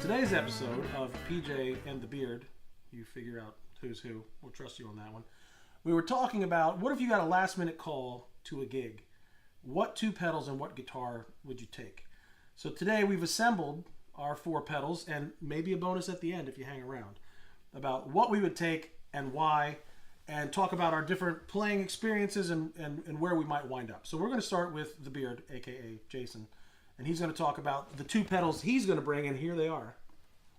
today's episode of PJ and the Beard, you figure out who's who. We'll trust you on that one. We were talking about, what if you got a last minute call to a gig? What two pedals and what guitar would you take? So today we've assembled our four pedals and maybe a bonus at the end if you hang around about what we would take and why, and talk about our different playing experiences and where we might wind up. So we're going to start with the Beard, aka Jason, and he's going to talk about the two pedals he's going to bring, and here they are.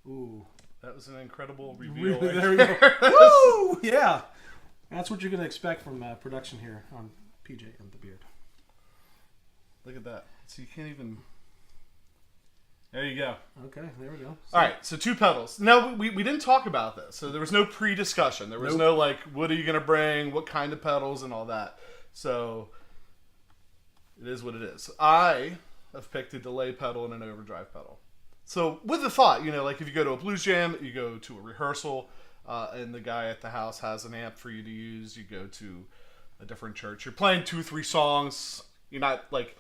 Ooh. That was an incredible reveal. There we go. Woo! Yeah. That's what you're going to expect from production here on PJ and the Beard. Look at that. So you can't even... There you go. Okay, there we go. So... All right, so two pedals. Now, we didn't talk about this, so there was no pre-discussion. There was no, like, what are you going to bring, what kind of pedals, and all that. So, it is what it is. I have picked a delay pedal and an overdrive pedal. So, with the thought, you know, like if you go to a blues jam, you go to a rehearsal, and the guy at the house has an amp for you to use, you go to a different church. You're playing 2 or 3 songs. You're not, like...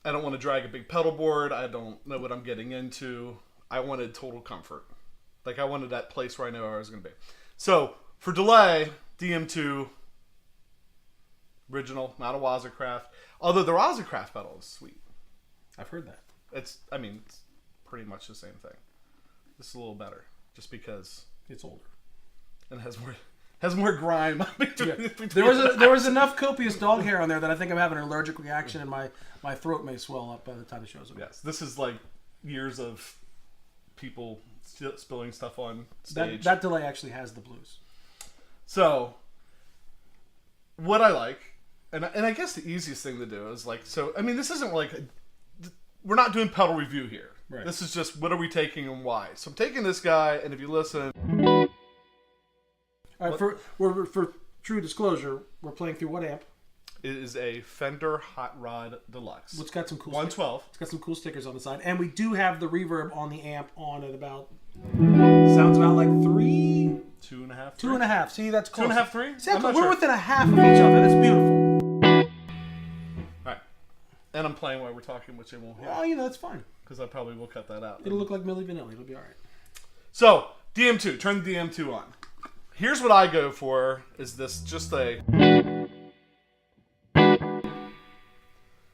I don't want to drag a big pedal board. I don't know what I'm getting into. I wanted total comfort. Like, I wanted that place where I know where I was going to be. So, for delay, DM2, original, not a Wazacraft. Although the Wazacraft pedal is sweet. I've heard that. It's pretty much the same thing. This is a little better, just because it's older and has more grime. Yeah. There was enough copious dog hair on there that I think I'm having an allergic reaction, and my throat may swell up by the time the show's over. Yes, this is like years of people spilling stuff on stage. That delay actually has the blues. So, what I like, and I guess the easiest thing to do is like, so I mean, this isn't like we're not doing pedal review here. Right. This is just what are we taking and why. So I'm taking this guy, and if you listen. All right, for true disclosure, we're playing through what amp? It is a Fender Hot Rod Deluxe. It's got some cool 112. It's got some cool stickers on the side, and we do have the reverb on the amp on at about sounds about like 3, 2.5, 2.5. See, that's close. 2.5, 3. See, we're within a half of each other. That's beautiful. All right, and I'm playing while we're talking, which I won't hear. Well, you know that's fine because I probably will cut that out. It'll look like Milli Vanilli. It'll be all right. So DM2, turn the DM2 on. Here's what I go for, is this just a...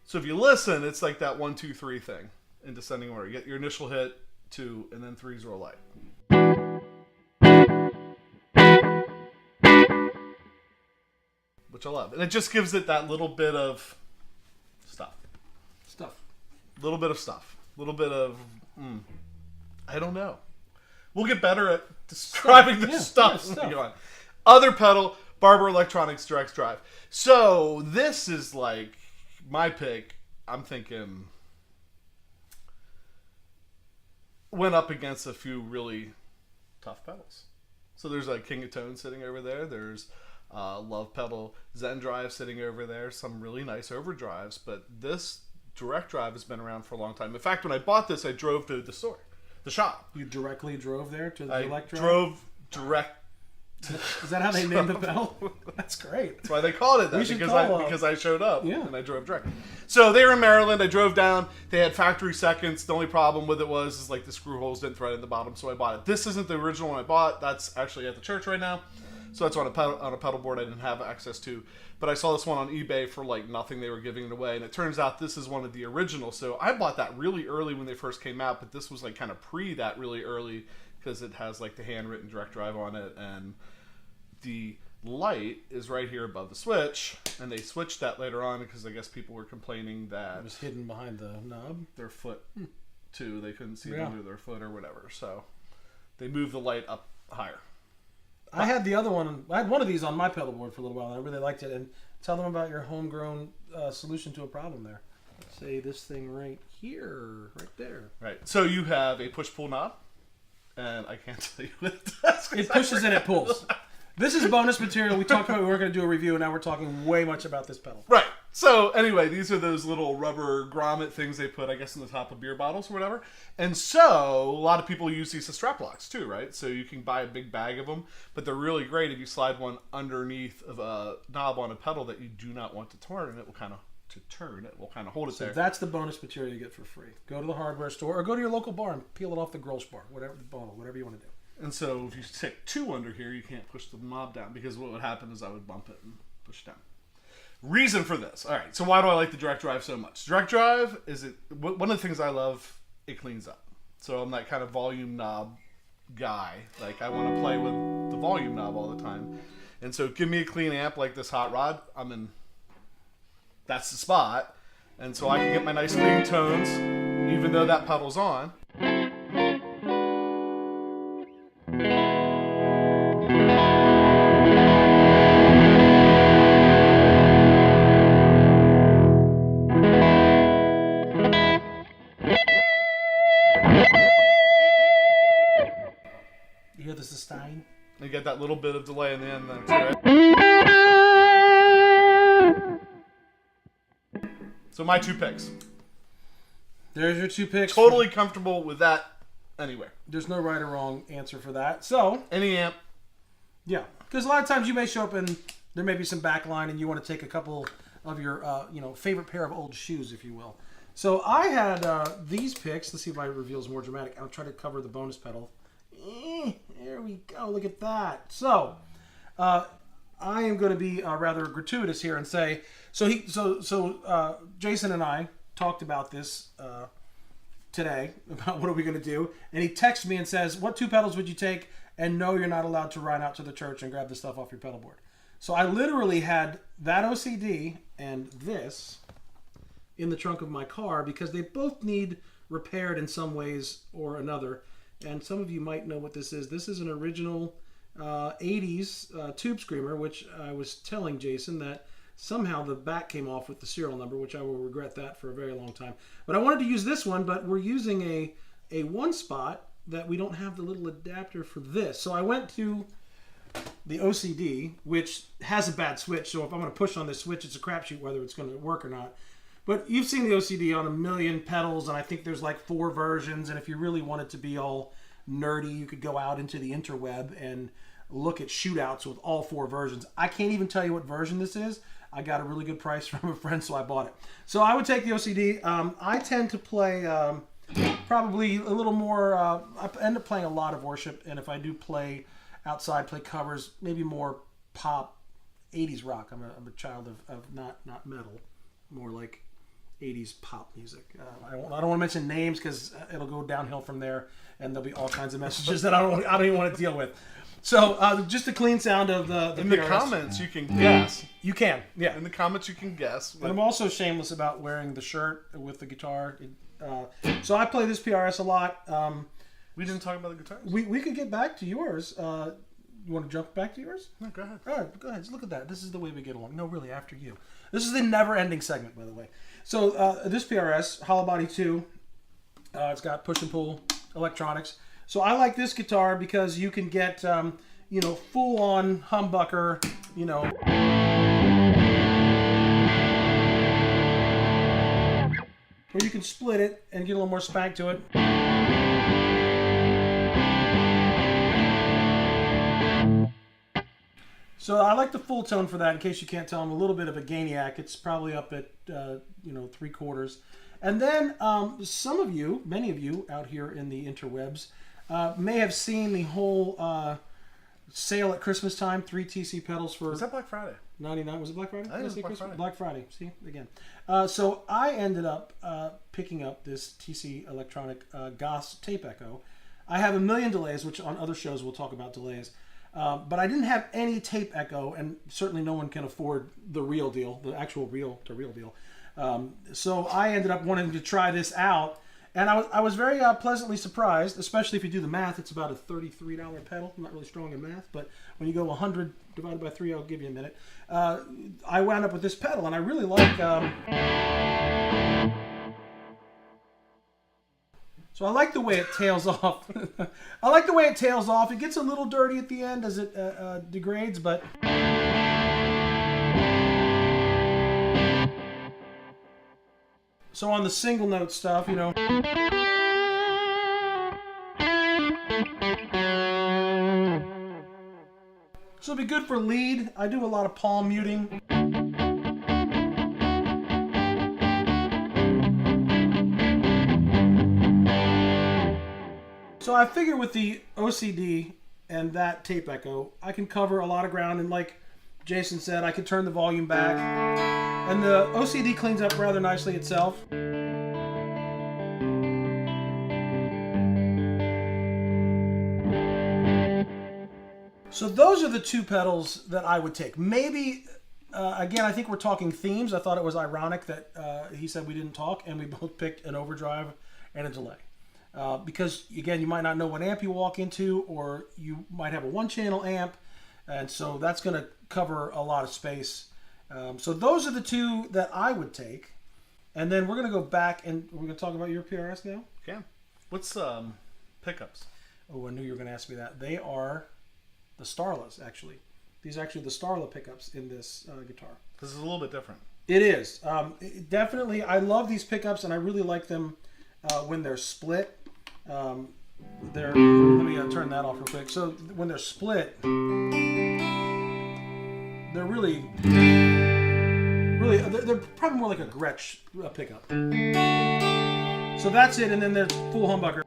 So if you listen, it's like that 1, 2, 3 thing in descending order. You get your initial hit, 2, and then 3's real light. Which I love. And it just gives it that little bit of stuff. Little bit of stuff. Little bit of... I don't know. We'll get better at describing the stuff. Other pedal, Barber Electronics Direct Drive. So this is like my pick. I'm thinking went up against a few really tough pedals. So there's a King of Tone sitting over there. There's Love Pedal Zen Drive sitting over there. Some really nice overdrives. But this Direct Drive has been around for a long time. In fact, when I bought this, I drove to the store. The shop. You directly drove there to the Electro? I drove direct. Is that how they named the pedal? That's great. That's why they called it that, because I showed up and I drove direct. So they were in Maryland. I drove down. They had factory seconds. The only problem with it was like the screw holes didn't thread in the bottom, so I bought it. This isn't the original one I bought. That's actually at the church right now. So that's on a pedal board I didn't have access to. But I saw this one on eBay for like nothing. They were giving it away. And it turns out this is one of the originals. So I bought that really early when they first came out. But this was like kind of pre that really early because it has like the handwritten direct drive on it. And the light is right here above the switch. And they switched that later on because I guess people were complaining that it was hidden behind the knob. Their foot too. They couldn't see under their foot or whatever. So they moved the light up higher. I had the other one. I had one of these on my pedal board for a little while, and I really liked it. And tell them about your homegrown solution to a problem there. Say this thing right here, right there. Right. So you have a push-pull knob, and I can't tell you what it does. It pushes and it pulls. This is bonus material. We talked about we weren't going to do a review, and now we're talking way much about this pedal. Right. So anyway, these are those little rubber grommet things they put, I guess, in the top of beer bottles or whatever. And so a lot of people use these as strap locks too, right? So you can buy a big bag of them, but they're really great if you slide one underneath of a knob on a pedal that you do not want to turn, and it will kind of to turn, it will kind of hold it So there. that's the bonus material you get for free. Go to the hardware store or go to your local bar and peel it off the Grolsch bar, whatever the bottle, whatever you want to do. And so if you stick 2 under here, you can't push the knob down, because what would happen is I would bump it and push it down. Reason for this. All right, so why do I like the direct drive so much? Direct drive one of the things I love, it cleans up. So I'm that kind of volume knob guy. Like, I want to play with the volume knob all the time. And so give me a clean amp like this hot rod, that's the spot. And so I can get my nice clean tones, even though that pedal's on. You hear the sustain? You get that little bit of delay in the end. That's right. So my 2 picks. There's your 2 picks. Totally comfortable with that anywhere. There's no right or wrong answer for that. So, Any amp. yeah. Because a lot of times you may show up and there may be some backline and you want to take a couple of your favorite pair of old shoes, if you will. So I had these picks. Let's see if my reveal is more dramatic. I'll try to cover the bonus pedal. There we go. Look at that. So I am going to be rather gratuitous here and say, Jason and I talked about this today, about what are we going to do, and he texts me and says, what 2 pedals would you take? And no, you're not allowed to run out to the church and grab the stuff off your pedal board. So I literally had that OCD and this in the trunk of my car because they both need repaired in some ways or another. And some of you might know what this is. This is an original 80s tube screamer, which I was telling Jason that somehow the back came off with the serial number, which I will regret that for a very long time. But I wanted to use this one, but we're using a one spot that we don't have the little adapter for this. So I went to the OCD, which has a bad switch. So if I'm going to push on this switch, it's a crapshoot whether it's going to work or not. But you've seen the OCD on a million pedals, and I think there's like 4 versions. And if you really wanted to be all nerdy, you could go out into the interweb and look at shootouts with all 4 versions. I can't even tell you what version this is. I got a really good price from a friend, so I bought it. So I would take the OCD. I tend to play probably a little more. I end up playing a lot of worship, and if I do play outside, play covers, maybe more pop, 80s rock. I'm a child of not metal, more like 80s pop music. I don't want to mention names because it'll go downhill from there, and there'll be all kinds of messages that I don't even want to deal with. So just a clean sound of the In the PRS. comments, you can guess. You can, yeah. In the comments, you can guess. And I'm also shameless about wearing the shirt with the guitar. So I play this PRS a lot. We didn't talk about the guitars. We could get back to yours. You want to jump back to yours? No, go ahead. All right, go ahead. Just look at that. This is the way we get along. No, really, after you. This is the never-ending segment, by the way. So this PRS, Hollow Body 2, it's got push and pull electronics. So I like this guitar because you can get, full-on humbucker, or you can split it and get a little more spank to it. So I like the Fulltone for that. In case you can't tell, I'm a little bit of a gainiac. It's probably up at 3/4. And then many of you out here in the interwebs may have seen the whole sale at Christmas time, 3 TC pedals for... Was that Black Friday? 99. Was it Black Friday? I think it was Black Friday. Black Friday. See, again. So I ended up picking up this TC Electronic Goss Tape Echo. I have a million delays, which on other shows we'll talk about delays. But I didn't have any tape echo, and certainly no one can afford the real deal, the actual real deal. So I ended up wanting to try this out, and I was very pleasantly surprised, especially if you do the math. It's about a $33 pedal. I'm not really strong in math, but when you go 100 divided by 3, I'll give you a minute. I wound up with this pedal, and I really like... So I like the way it tails off. I like the way it tails off. It gets a little dirty at the end as it degrades, but... So on the single note stuff, So it'll be good for lead. I do a lot of palm muting. So I figure with the OCD and that tape echo, I can cover a lot of ground. And like Jason said, I could turn the volume back. And the OCD cleans up rather nicely itself. So those are the two pedals that I would take. Maybe, again, I think we're talking themes. I thought it was ironic that he said we didn't talk, and we both picked an overdrive and a delay. Because, again, you might not know what amp you walk into, or you might have a one-channel amp, and so that's going to cover a lot of space. So those are the two that I would take. And then we're going to go back, and we're going to talk about your PRS now? Okay. What's pickups? Oh, I knew you were going to ask me that. They are the Starlas, actually. These are actually the Starla pickups in this guitar. This is a little bit different. It is. Definitely, I love these pickups, and I really like them when they're split. Let me turn that off real quick. So when they're split, they're really, they're probably more like a Gretsch pickup. So that's it, and then there's full humbucker.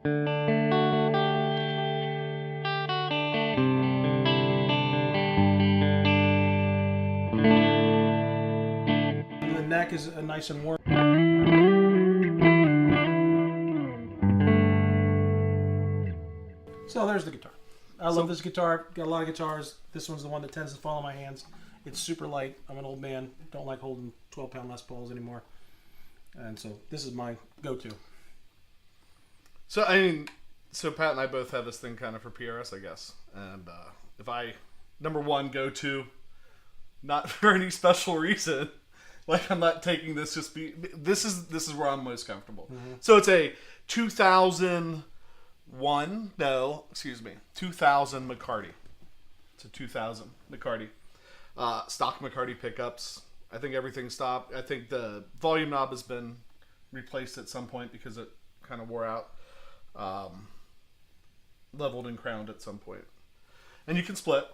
And the neck is nice and warm. So there's the guitar. I love this guitar. Got a lot of guitars. This one's the one that tends to fall in my hands. It's super light. I'm an old man. Don't like holding 12-pound Les Pauls anymore. And so this is my go-to. So, I mean, Pat and I both have this thing kind of for PRS, I guess. And if I, number one, go-to, not for any special reason, like I'm not taking this this is where I'm most comfortable. Mm-hmm. So it's a 2000 McCarty. It's a 2000 McCarty. Stock McCarty pickups. I think everything stopped. I think the volume knob has been replaced at some point because it kind of wore out. Leveled and crowned at some point. And you can split.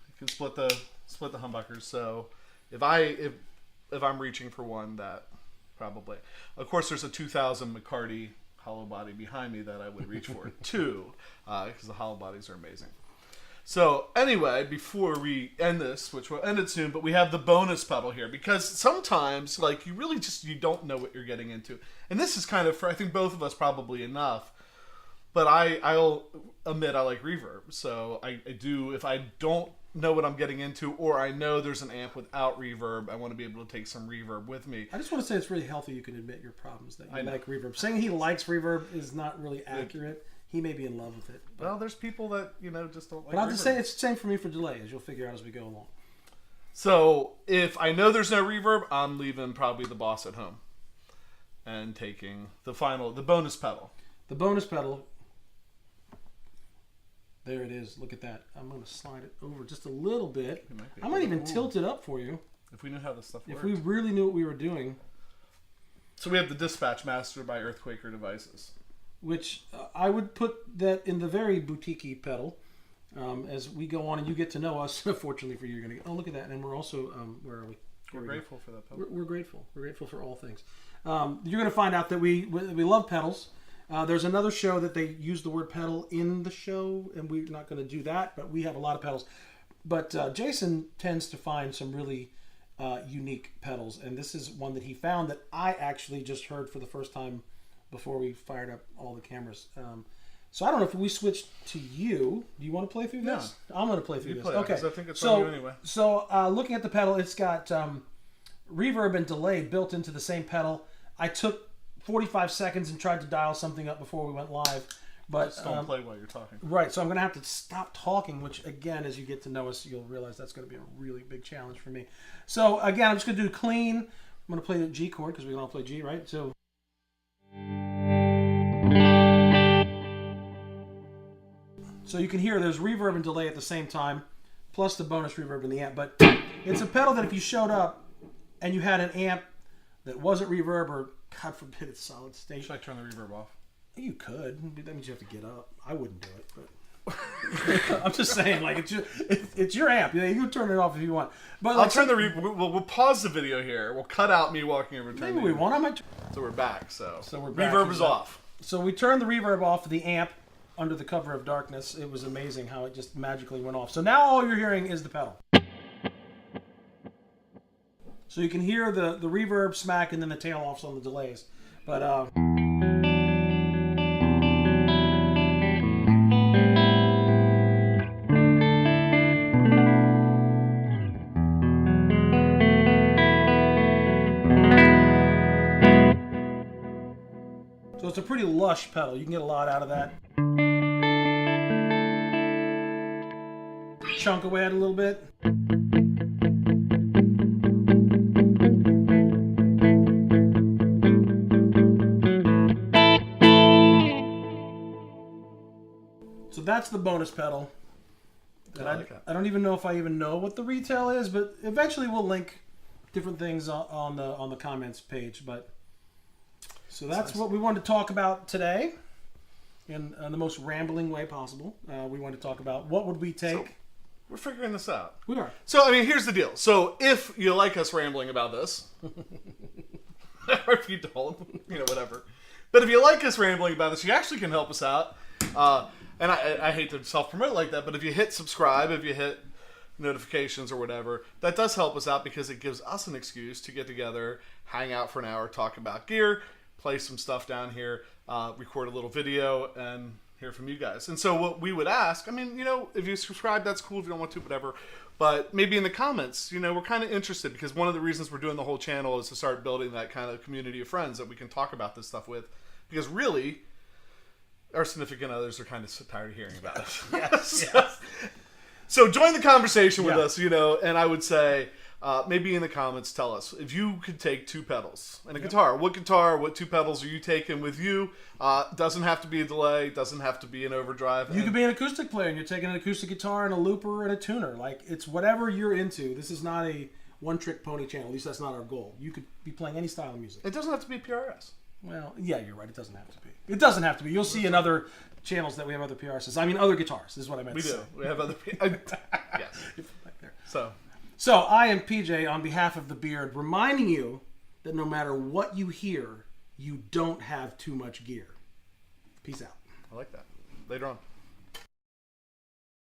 You can split the humbuckers. So if I'm reaching for one, that probably. Of course, there's a 2000 McCarty hollow body behind me that I would reach for too, because the hollow bodies are amazing. So anyway, before we end this, which will end it soon, but we have the bonus pedal here, because sometimes like you don't know what you're getting into, and this is kind of for I think both of us probably enough. But I'll admit I like reverb, so I do. If I don't know what I'm getting into, or I know there's an amp without reverb, I want to be able to take some reverb with me. I just want to say it's really healthy you can admit your problems, that you like reverb. Saying he likes reverb is not really accurate. He may be in love with it. Well, there's people that, just don't like But I'm reverb. just saying it's the same for me for delay, as you'll figure out as we go along. So, if I know there's no reverb, I'm leaving probably the Boss at home and taking the bonus pedal. The bonus pedal, there it is. Look at that. I'm going to slide it over just a little bit. I might even tilt it up for you. If we knew how this stuff worked. If we really knew what we were doing. So we have the Dispatch Master by Earthquaker Devices. Which I would put that in the very boutique-y pedal. As we go on and you get to know us, fortunately for you, you're going to look at that. And we're also, where are we? We're grateful for that pedal. We're grateful. We're grateful for all things. You're going to find out that we love pedals. There's another show that they use the word pedal in the show, and we're not going to do that, but we have a lot of pedals. But Jason tends to find some really unique pedals, and this is one that he found that I actually just heard for the first time before we fired up all the cameras. So I don't know if we switched to you. Do you want to play through this? No. I'm going to play through this. Okay. I think it's on you anyway. So looking at the pedal, it's got reverb and delay built into the same pedal. I took 45 seconds and tried to dial something up before we went live. But just don't play while you're talking. Right, so I'm going to have to stop talking, which again, as you get to know us, you'll realize that's going to be a really big challenge for me. So again, I'm just going to do clean. I'm going to play the G chord because we can all play G, right? So you can hear there's reverb and delay at the same time, plus the bonus reverb in the amp. But it's a pedal that if you showed up and you had an amp that wasn't reverb, or God forbid it's solid state. Should I turn the reverb off? You could. That means you have to get up. I wouldn't do it, but I'm just saying, like it's your amp. You can turn it off if you want. But I'll turn the reverb. We'll pause the video here. We'll cut out me walking over. Maybe we won't. So we're back. So we're back. Reverb is off. So we turned the reverb off of the amp. under the cover of darkness. It was amazing how it just magically went off. So now all you're hearing is the pedal. So you can hear the reverb smack and then the tail offs on the delays. But so it's a pretty lush pedal. You can get a lot out of that. Chunk away at it a little bit. So that's the bonus pedal. And I don't even know if I even know what the retail is, but eventually we'll link different things on the comments page. But so that's what we wanted to talk about today, in the most rambling way possible. We wanted to talk about what would we take. So, we're figuring this out. We are. So, I mean, here's the deal. So, if you like us rambling about this, or if you don't, whatever. But if you like us rambling about this, you actually can help us out. And I hate to self-promote like that, but if you hit subscribe, if you hit notifications or whatever, that does help us out because it gives us an excuse to get together, hang out for an hour, talk about gear, play some stuff down here, record a little video, and hear from you guys. And so what we would ask, I mean, if you subscribe, that's cool. If you don't want to, whatever. But maybe in the comments, we're kind of interested because one of the reasons we're doing the whole channel is to start building that kind of community of friends that we can talk about this stuff with. Because really, our significant others are kind of tired of hearing about it. Yes. So join the conversation with us, and I would say maybe in the comments tell us if you could take two pedals and a guitar. What 2 pedals are you taking with you? Doesn't have to be a delay. Doesn't have to be an overdrive. You could be an acoustic player and you're taking an acoustic guitar and a looper and a tuner. Like, it's whatever you're into. This is not a one-trick pony channel. At least that's not our goal. You could be playing any style of music. It doesn't have to be PRS. Well, yeah, you're right. It doesn't have to be. It doesn't have to be. You'll see in other channels that we have other PRSs. I mean, other guitars. This is what I meant We to do. say. We have other... yes. Back there. So I am PJ on behalf of the Beard, reminding you that no matter what you hear, you don't have too much gear. Peace out. I like that. Later on.